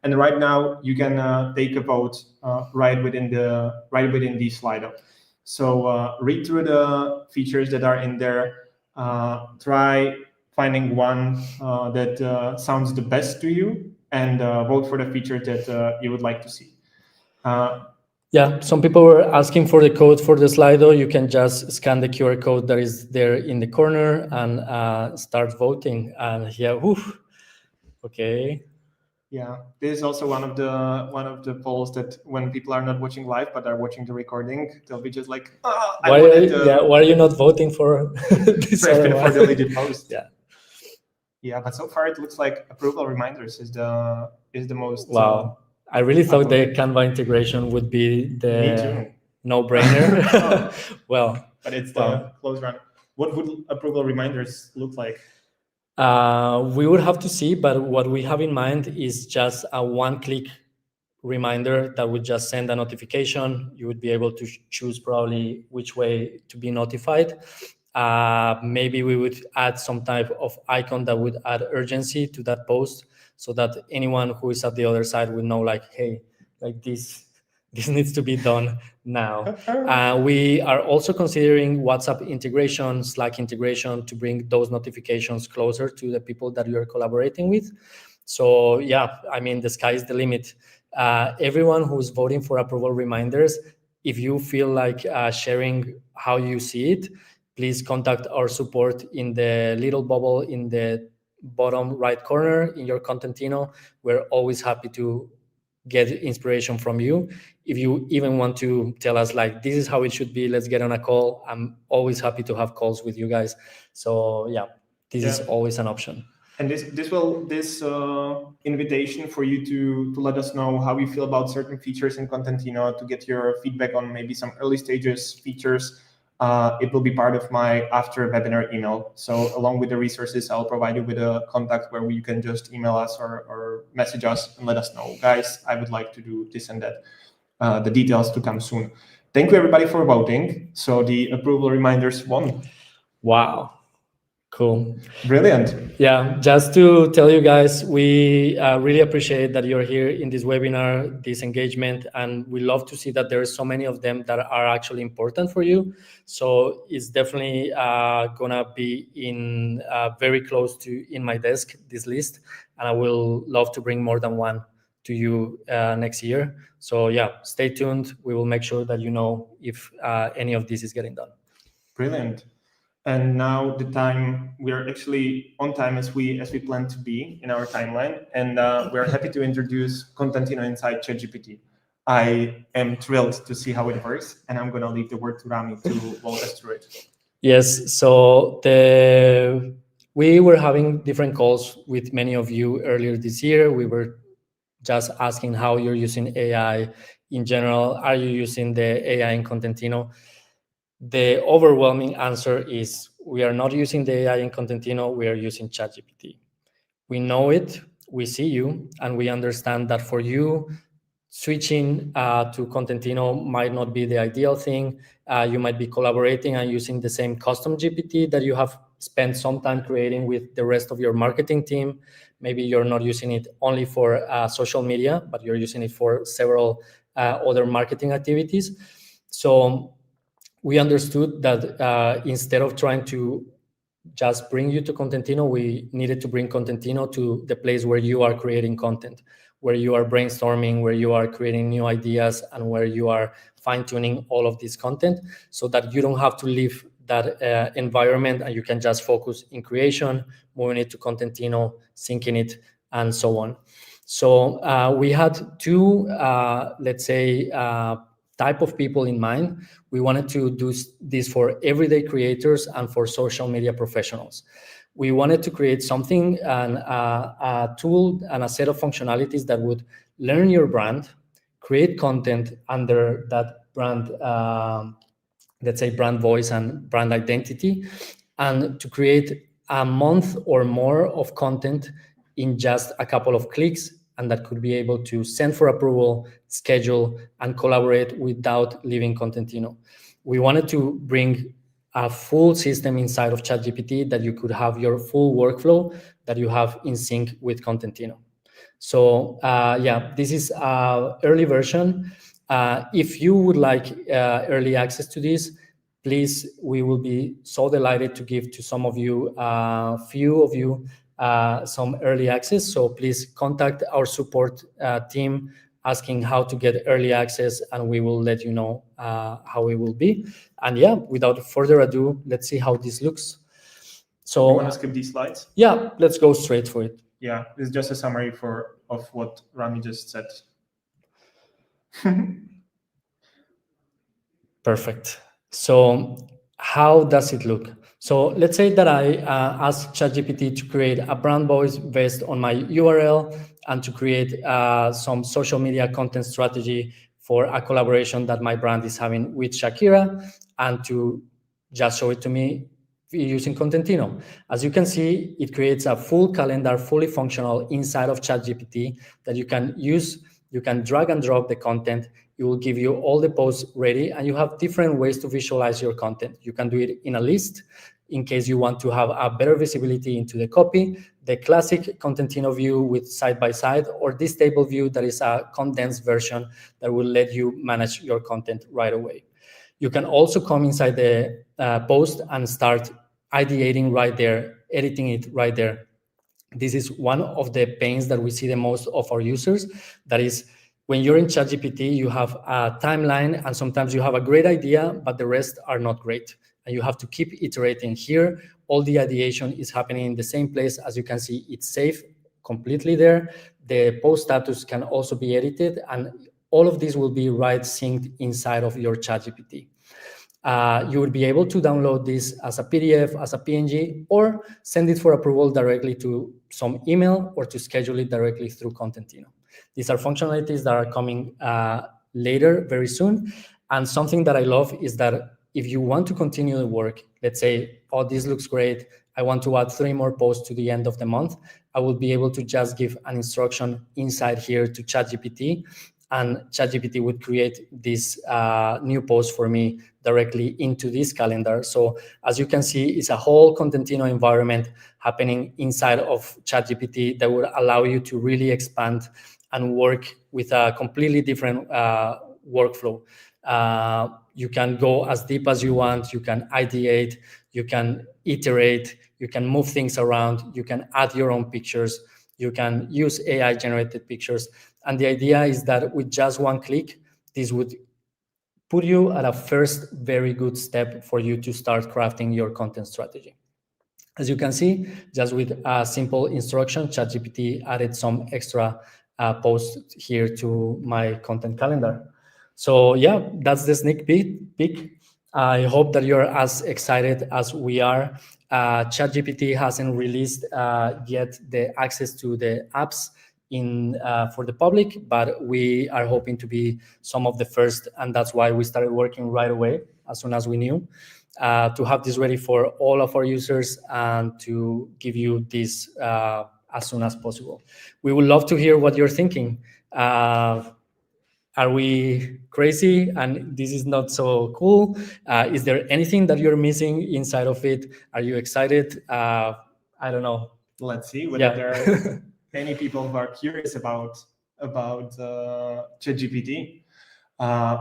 And right now you can take a vote right within the Slido. So read through the features that are in there. Try finding one that sounds the best to you, and vote for the feature that you would like to see. Yeah, some people were asking for the code for the Slido. You can just scan the QR code that is there in the corner and start voting. And yeah, woof. Okay. Yeah, this is also one of the polls that when people are not watching live but are watching the recording, they'll be just like, why are you not voting for this other one? For the deleted post? Yeah. Yeah, but so far it looks like approval reminders is the most. Wow. I really thought the Canva integration would be the no-brainer. Oh. Well, but it's the close run. What would approval reminders look like? We would have to see, but what we have in mind is just a one-click reminder that would just send a notification. You would be able to choose probably which way to be notified. Maybe we would add some type of icon that would add urgency to that post, so that anyone who is at the other side would know, like, hey, like this needs to be done now. We are also considering WhatsApp integration, Slack integration, to bring those notifications closer to the people that you are collaborating with. So yeah, I mean, the sky is the limit. Everyone who's voting for approval reminders, if you feel like sharing how you see it, please contact our support in the little bubble in the bottom right corner in your Contentino. We're always happy to get inspiration from you. If you even want to tell us, like, this is how it should be, let's get on a call, I'm always happy to have calls with you guys. So yeah, this is always an option. And this invitation for you to let us know how you feel about certain features in Contentino, to get your feedback on maybe some early stages features, it will be part of my after webinar email. So along with the resources, I'll provide you with a contact where you can just email us or message us and let us know, guys, I would like to do this and that. The details to come soon. Thank you everybody for voting. So the approval reminders won. Wow. Cool. Brilliant. Yeah, just to tell you guys, we really appreciate that you're here in this webinar, this engagement, and we love to see that there are so many of them that are actually important for you. So it's definitely gonna be in very close to in my desk, this list, and I will love to bring more than one to you next year. So yeah, stay tuned. We will make sure that you know if any of this is getting done. Brilliant. And now the time, we are actually on time as we plan to be in our timeline, and we are happy to introduce Kontentino inside ChatGPT. I am thrilled to see how it works, and I'm going to leave the word to Rami to walk us through it. Yes, so we were having different calls with many of you earlier this year. We were just asking how you're using AI in general. Are you using the AI in Kontentino? The overwhelming answer is we are not using the AI in Kontentino, we are using ChatGPT. We know it, we see you, and we understand that for you, switching to Kontentino might not be the ideal thing. You might be collaborating and using the same custom GPT that you have spent some time creating with the rest of your marketing team. Maybe you're not using it only for social media, but you're using it for several other marketing activities. So we understood that instead of trying to just bring you to Kontentino, we needed to bring Kontentino to the place where you are creating content, where you are brainstorming, where you are creating new ideas, and where you are fine-tuning all of this content so that you don't have to leave that environment and you can just focus in creation, moving it to Kontentino, syncing it, and so on. So we had two, let's say, type of people in mind. We wanted to do this for everyday creators and for social media professionals. We wanted to create something, and a tool and a set of functionalities that would learn your brand, create content under that brand, let's say brand voice and brand identity, and to create a month or more of content in just a couple of clicks, and that could be able to send for approval, schedule, and collaborate without leaving Kontentino. We wanted to bring a full system inside of ChatGPT that you could have your full workflow that you have in sync with Kontentino. So yeah, this is early version. If you would like early access to this, please, we will be so delighted to give to some of you, few of you, some early access. So please contact our support team asking how to get early access, and we will let you know how it will be. And yeah, without further ado, let's see how this looks. So You want to skip these slides? Yeah, let's go straight for it. Yeah, it's just a summary of what Rami just said. Perfect. So how does it look? So let's say that I ask ChatGPT to create a brand voice based on my URL and to create some social media content strategy for a collaboration that my brand is having with Shakira, and to just show it to me using Kontentino. As you can see, it creates a full calendar, fully functional inside of ChatGPT that you can use. You can drag and drop the content. It will give you all the posts ready, and you have different ways to visualize your content. You can do it in a list in case you want to have a better visibility into the copy, the classic Kontentino view with side-by-side, or this table view that is a condensed version that will let you manage your content right away. You can also come inside the post and start ideating right there, editing it right there. This is one of the pains that we see the most of our users. That is, when you're in ChatGPT, you have a timeline, and sometimes you have a great idea, but the rest are not great. And you have to keep iterating. Here, all the ideation is happening in the same place. As you can see, it's safe completely there. The post status can also be edited, and all of this will be right synced inside of your ChatGPT. You would be able to download this as a PDF, as a PNG, or send it for approval directly to some email, or to schedule it directly through Kontentino. These are functionalities that are coming later, very soon. And something that I love is that if you want to continue the work, let's say, oh, this looks great, I want to add 3 more posts to the end of the month, I will be able to just give an instruction inside here to ChatGPT, and ChatGPT would create this new post for me directly into this calendar. So as you can see, it's a whole Kontentino environment happening inside of ChatGPT that would allow you to really expand and work with a completely different workflow. You can go as deep as you want, you can ideate, you can iterate, you can move things around, you can add your own pictures, you can use AI generated pictures, And the idea is that with just one click, this would put you at a first very good step for you to start crafting your content strategy. As you can see, just with a simple instruction, ChatGPT added some extra posts here to my content calendar. So yeah, that's the sneak peek. I hope that you're as excited as we are. ChatGPT hasn't released yet the access to the apps for the public, but we are hoping to be some of the first, and that's why we started working right away as soon as we knew. To have this ready for all of our users and to give you this as soon as possible. We would love to hear what you're thinking. Are we crazy and this is not so cool? Is there anything that you're missing inside of it? Are you excited? I don't know. Let's see whether there are any people who are curious about ChatGPT.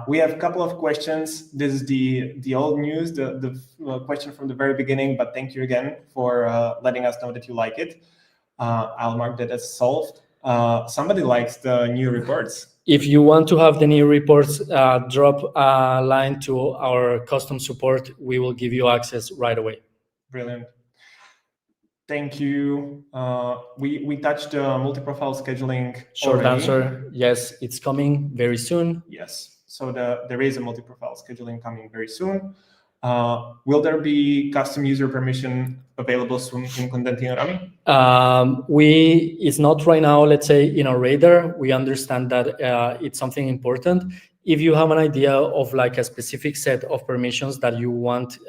We have a couple of questions. This is the old news, the question from the very beginning, but thank you again for letting us know that you like it. I'll mark that as solved. Somebody likes the new reports. If you want to have the new reports, drop a line to our custom support. We will give you access right away. Brilliant. Thank you. We touched multi-profile scheduling. Short answer, yes, it's coming very soon. Yes, so there is a multi-profile scheduling coming very soon. Will there be custom user permission available soon in Kontentino, Rami? It's not right now, let's say, in our radar. We understand that it's something important. If you have an idea of like a specific set of permissions that you want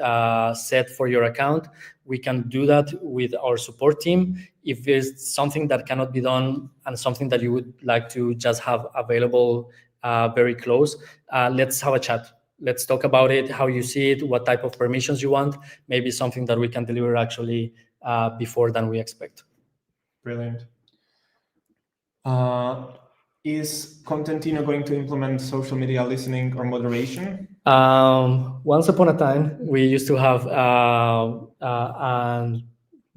set for your account, we can do that with our support team. If there's something that cannot be done and something that you would like to just have available very close, let's have a chat. Let's talk about it, how you see it, what type of permissions you want, maybe something that we can deliver actually before than we expect. Brilliant. Is Kontentino going to implement social media listening or moderation? Once upon a time, we used to have a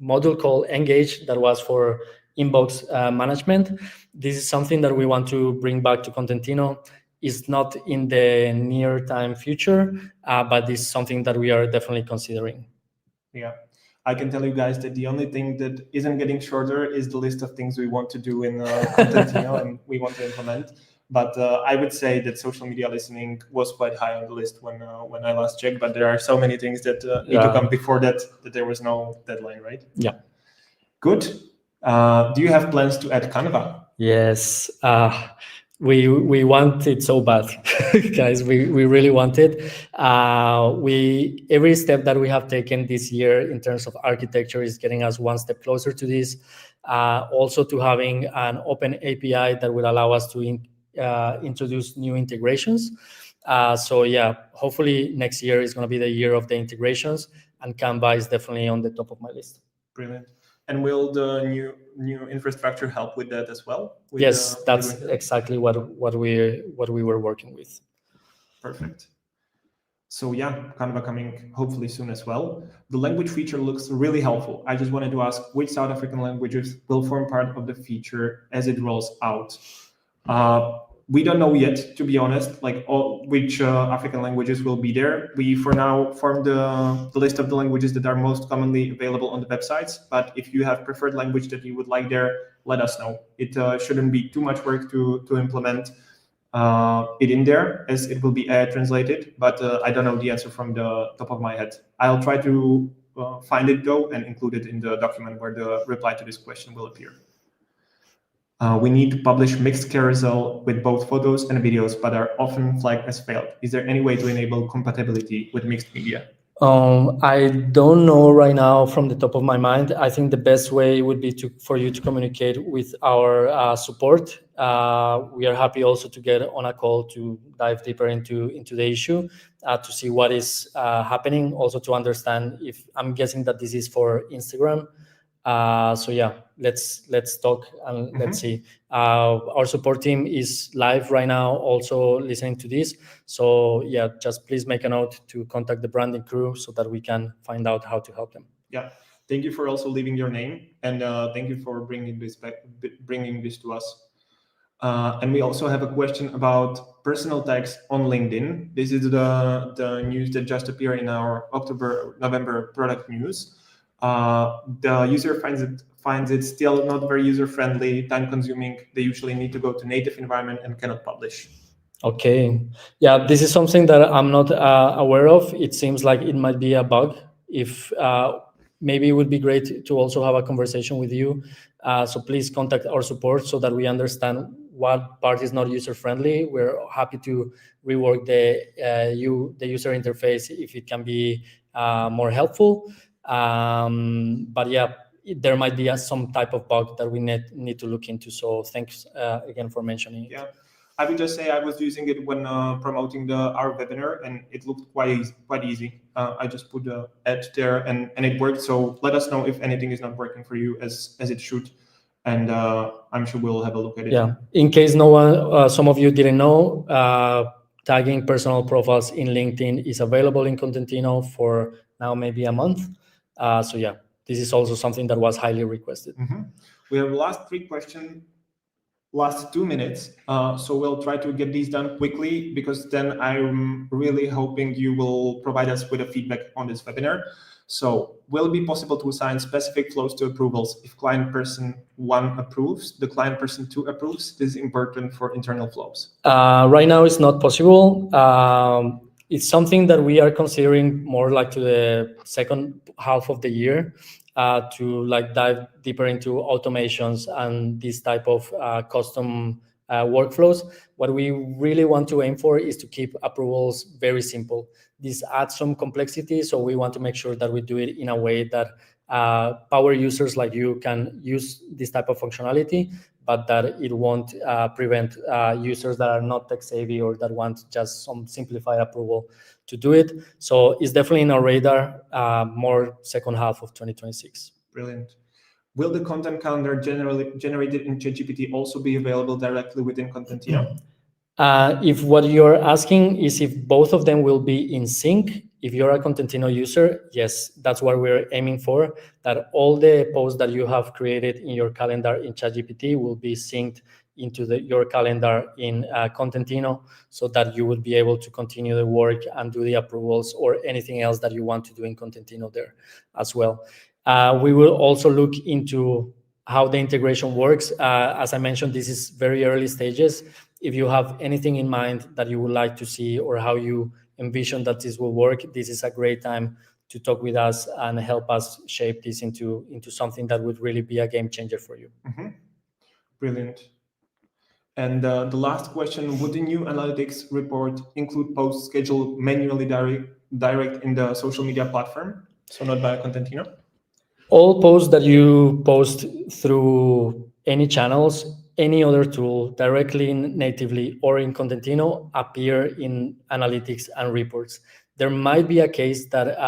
module called Engage that was for inbox management. This is something that we want to bring back to Kontentino. It's not in the near time future, but it's something that we are definitely considering. Yeah, I can tell you guys that the only thing that isn't getting shorter is the list of things we want to do in Kontentino and we want to implement. But I would say that social media listening was quite high on the list when I last checked. But there are so many things that need to come before that there was no deadline, right? Yeah. Good. Do you have plans to add Canva? Yes. We want it so bad, guys. We really want it. Every step that we have taken this year in terms of architecture is getting us one step closer to this. Also to having an open API that will allow us to introduce new integrations. So yeah, hopefully next year is going to be the year of the integrations, and Canva is definitely on the top of my list. Brilliant. And will the new infrastructure help with that as well? Yes, that's exactly what we were working with. Perfect. So yeah, Canva coming hopefully soon as well. The language feature looks really helpful. I just wanted to ask which South African languages will form part of the feature as it rolls out. We don't know yet, to be honest, like which African languages will be there. We, for now, formed the list of the languages that are most commonly available on the websites. But if you have preferred language that you would like there, let us know. It shouldn't be too much work to implement it in there, as it will be AI translated. But I don't know the answer from the top of my head. I'll try to find it, though, and include it in the document where the reply to this question will appear. We need to publish mixed carousel with both photos and videos, but are often flagged as failed. Is there any way to enable compatibility with mixed media? I don't know right now from the top of my mind. I think the best way would be for you to communicate with our support. We are happy also to get on a call to dive deeper into the issue, to see what is happening, also to understand if, I'm guessing that this is for Instagram. So yeah, let's talk and let's see. Our support team is live right now, also listening to this. So yeah, just please make a note to contact the branding crew so that we can find out how to help them. Yeah, thank you for also leaving your name, and thank you for bringing this to us. And we also have a question about personal tags on LinkedIn. This is the news that just appeared in our November product news. The user finds it still not very user-friendly, time-consuming. They usually need to go to native environment and cannot publish. Okay. Yeah, this is something that I'm not aware of. It seems like it might be a bug. If maybe it would be great to also have a conversation with you. So please contact our support so that we understand what part is not user friendly. We're happy to rework the user interface if it can be more helpful. But yeah, there might be some type of bug that we need to look into. So thanks again for mentioning it. Yeah. I would just say I was using it when promoting our webinar, and it looked quite easy. I just put the ad there, and it worked. So let us know if anything is not working for you as it should, and I'm sure we'll have a look at it. Yeah. In case no one, some of you didn't know, tagging personal profiles in LinkedIn is available in Kontentino for now maybe a month. So yeah, this is also something that was highly requested. Mm-hmm. We have last 3 questions. Last 2 minutes, so we'll try to get these done quickly, because then I'm really hoping you will provide us with a feedback on this webinar. So will it be possible to assign specific flows to approvals if client person 1 approves, the client person 2 approves? This is important for internal flows. Right now it's not possible. It's something that we are considering more like to the second half of the year, to like dive deeper into automations and this type of custom workflows. What we really want to aim for is to keep approvals very simple. This adds some complexity, so we want to make sure that we do it in a way that power users like you can use this type of functionality, but that it won't prevent users that are not tech savvy or that want just some simplified approval to do it. So it's definitely in our radar, more second half of 2026. Brilliant. Will the content calendar generated in ChatGPT also be available directly within Kontentino? If what you're asking is if both of them will be in sync, if you're a Kontentino user, yes, that's what we're aiming for, that all the posts that you have created in your calendar in ChatGPT will be synced into your calendar in Kontentino, so that you will be able to continue the work and do the approvals or anything else that you want to do in Kontentino there as well. We will also look into how the integration works. As I mentioned, this is very early stages. If you have anything in mind that you would like to see or how you envision that this will work, this is a great time to talk with us and help us shape this into something that would really be a game changer for you. Mm-hmm. Brilliant. And the last question, would the new analytics report include posts scheduled manually direct in the social media platform, so not by Kontentino? All posts that you post through any channels, any other tool, directly natively or in Kontentino, appear in analytics and reports. There might be a case that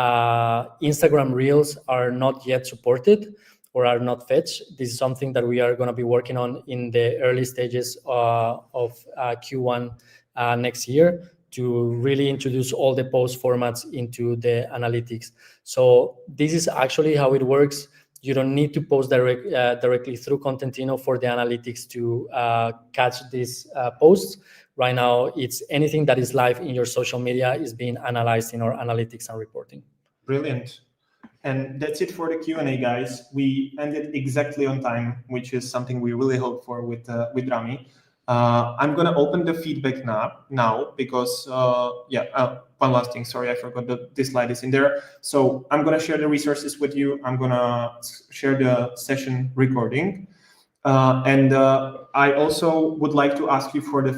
Instagram Reels are not yet supported or are not fetched. This is something that we are going to be working on in the early stages of Q1 next year, to really introduce all the post formats into the analytics. So this is actually how it works. You don't need to post directly through Kontentino for the analytics to catch these posts. Right now, it's anything that is live in your social media is being analyzed in our analytics and reporting. Brilliant. And that's it for the Q&A, guys. We ended exactly on time, which is something we really hope for with Rami. I'm going to open the feedback now because, one last thing. Sorry, I forgot that this slide is in there. So I'm going to share the resources with you. I'm going to share the session recording. And I also would like to ask you for the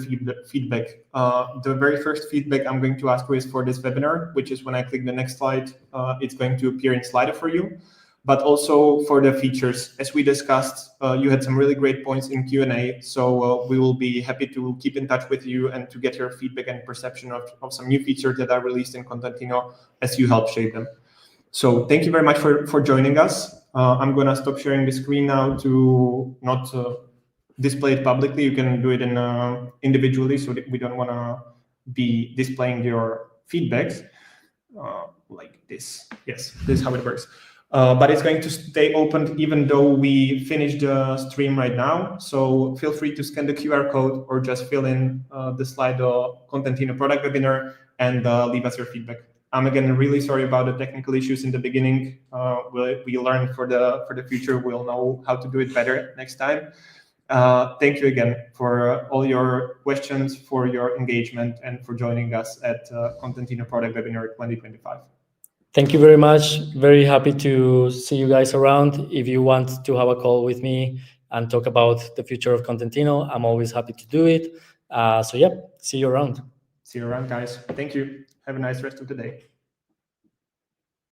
feedback. The very first feedback I'm going to ask you is for this webinar, which is when I click the next slide, it's going to appear in Slido for you. But also for the features. As we discussed, you had some really great points in Q&A, so we will be happy to keep in touch with you and to get your feedback and perception of some new features that are released in Kontentino as you help shape them. So thank you very much for joining us. I'm going to stop sharing the screen now to not display it publicly. You can do it individually, so that we don't want to be displaying your feedbacks like this. Yes, this is how it works. But it's going to stay open even though we finish the stream right now. So feel free to scan the QR code or just fill in the Slido Contentino product webinar and leave us your feedback. I'm again really sorry about the technical issues in the beginning. We learn for the future. We'll know how to do it better next time. Thank you again for all your questions, for your engagement, and for joining us at Contentino Product Webinar 2025. Thank you very much. Very happy to see you guys around. If you want to have a call with me and talk about the future of Contentino, I'm always happy to do it. So yeah, see you around. See you around, guys. Thank you. Have a nice rest of the day.